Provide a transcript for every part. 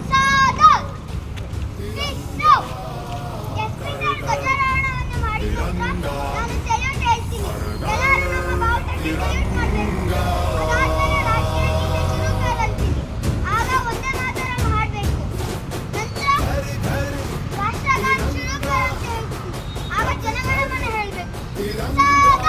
ಸಾಧಕ್ ವಿಷ್ಣು ಎಸ್ಪಿಸರ್ ಧ್ವಜಾರೋಹಣವನ್ನು ಮಾಡಿದ ನಂತರ ನಾನು ಸೆಲ್ಯೂಟ್ ಹೇಳ್ತೀನಿ. ಎಲ್ಲರೂ ನಮ್ಮ ಭಾವುಟಕ್ಕೆ ಸೆಲ್ಯೂಟ್ ಮಾಡಬೇಕು. ಅದಾದ್ಮೇಲೆ ರಾಷ್ಟ್ರೀಯ ಗೀತೆ ಶುರು ಅಂತೀನಿ. ಆಗ ಒಂದೇ ಮಾತರಂ ಹಾಡಬೇಕು. ನಂತರ ರಾಷ್ಟ್ರಗಾನ ಶುರು ಅಂತ ಹೇಳ್ತೀನಿ. ಆಗ ಜನಗಣಮನ ಹೇಳಬೇಕು. ಸಾಧಕ್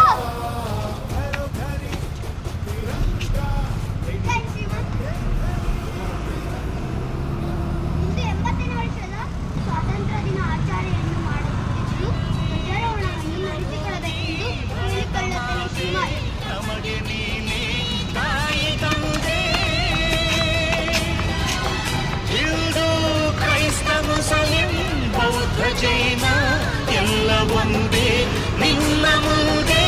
ಜೈನ ಎಲ್ಲ ಒಂದೇ ನಿನ್ನ ಮುಂದೆ.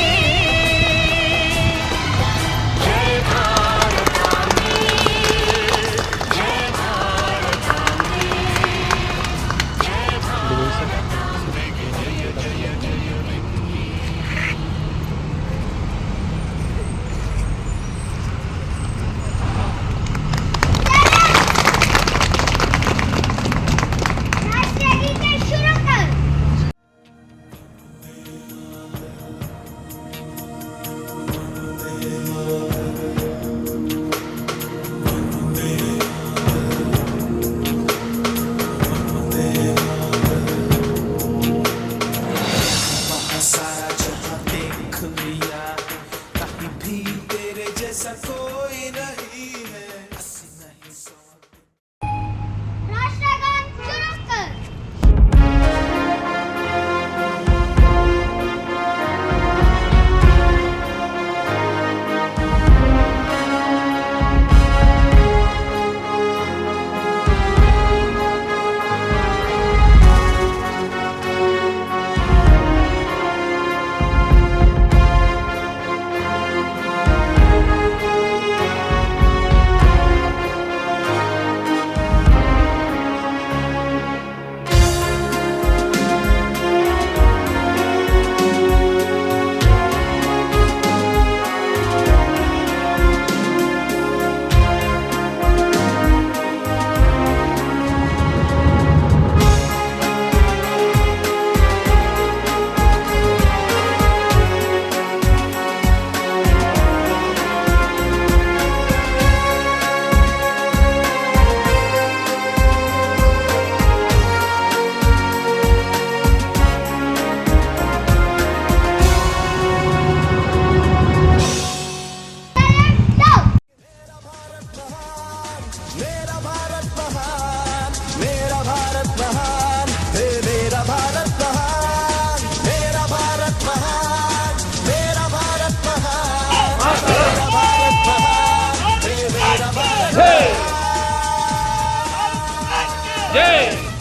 ಜಯ ಭಾರತಾಂಬೆ, ಜಯ ಭಾರತಾಂಬೆ, ಜಯ ಭಾರತಾಂಬೆಗೆ ಜಯ ಜಯ ಜಯವೆನ್ನಿ.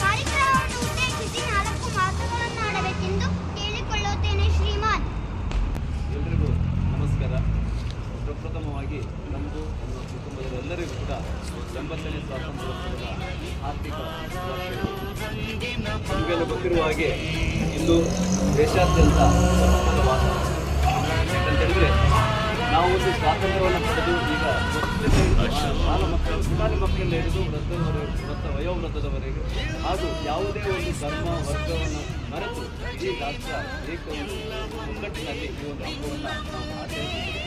ಕಾರ್ಯಕ್ರಮವನ್ನು ಉದ್ದೇಶಿಸಿ 4 ಮಾತುಗಳನ್ನು ಆಡಬೇಕೆಂದು ಕೇಳಿಕೊಳ್ಳುತ್ತೇನೆ ಶ್ರೀಮಾನ್. ಎಲ್ರಿಗೂ ನಮಸ್ಕಾರ. ಪ್ರಪ್ರಥಮವಾಗಿ ನಮ್ಮದು ನಮ್ಮ ಕುಟುಂಬದ ಎಲ್ಲರಿಗೂ ಕೂಡ 80ನೇ ಸ್ವಾತಂತ್ರ್ಯೋತ್ಸವದ ಆರ್ಥಿಕ ಶುಭಾಶಯಗಳು. ನಿಮಗೆಲ್ಲ ಗೊತ್ತಿರುವ ಹಾಗೆ ಇಂದು ದೇಶಾದ್ಯಂತ ಸಂಪೂರ್ಣ ವಾಸ. ಯಾಕಂತೇಳಿದರೆ ನಾವು ಒಂದು ಸ್ವಾತಂತ್ರ್ಯವನ್ನು ಪಡೆದು ಈಗ ಶಾಲೆ ಮಕ್ಕಳಿಂದ ಹಿಡಿದು ವಯೋವೃದ್ಧದವರೆಗೆ ಹಾಗೂ ಯಾವುದೇ ಒಂದು ಧರ್ಮ ವರ್ಗವನ್ನು ಮರೆತು ಈ ರಾಷ್ಟ್ರ ಏಕ ಒಗ್ಗಟ್ಟಿನಲ್ಲಿ ಈ ಒಂದು ಹಬ್ಬವನ್ನು ನಾವು ಆಚರಿಸುತ್ತೇವೆ.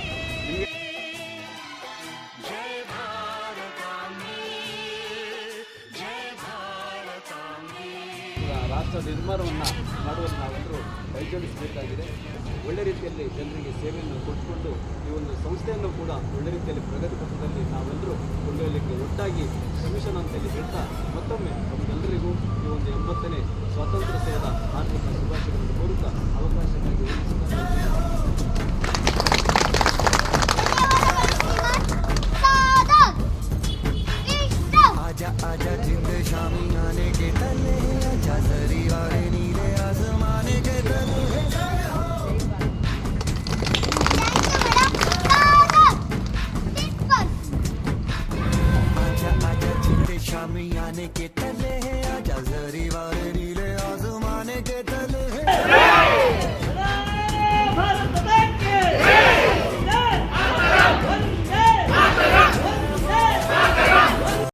ರಾಷ್ಟ್ರ ನಿರ್ಮಾಣವನ್ನು ಮಾಡುವಲ್ಲಿ ನಾವೆಲ್ಲರೂ ಕೈಜೋಡಿಸಬೇಕಾಗಿದೆ. ಒಳ್ಳೆ ರೀತಿಯಲ್ಲಿ ಜನರಿಗೆ ಸೇವೆಯನ್ನು ಕೊಟ್ಟುಕೊಂಡು ಈ ಒಂದು ಸಂಸ್ಥೆಯನ್ನು ಕೂಡ ಒಳ್ಳೆ ರೀತಿಯಲ್ಲಿ ಪ್ರಗತಿ ಪಥದಲ್ಲಿ ನಾವೆಲ್ಲರೂ ಕೊಂಡೊಯ್ಯಲಿಕ್ಕೆ ಒಟ್ಟಾಗಿ ಶ್ರಮಿಸೋಣ ಅಂತೇಳಿ ಹೇಳ್ತಾ ಮತ್ತೊಮ್ಮೆ ನಮಗೆಲ್ಲರಿಗೂ ಈ ಒಂದು 80ನೇ ಸ್ವಾತಂತ್ರ್ಯೋತ್ಸವದ ಆರ್ಥಿಕ ಶುಭಾಶಯಗಳನ್ನು ಕೋರುತ್ತಾ ಅವಕಾಶಕ್ಕಾಗಿ आजा आजा जिंद शामी आने के तले, आजा सरी वाले नीले आसमाने के तले. आजा आजा जिंद शामी आने के तले,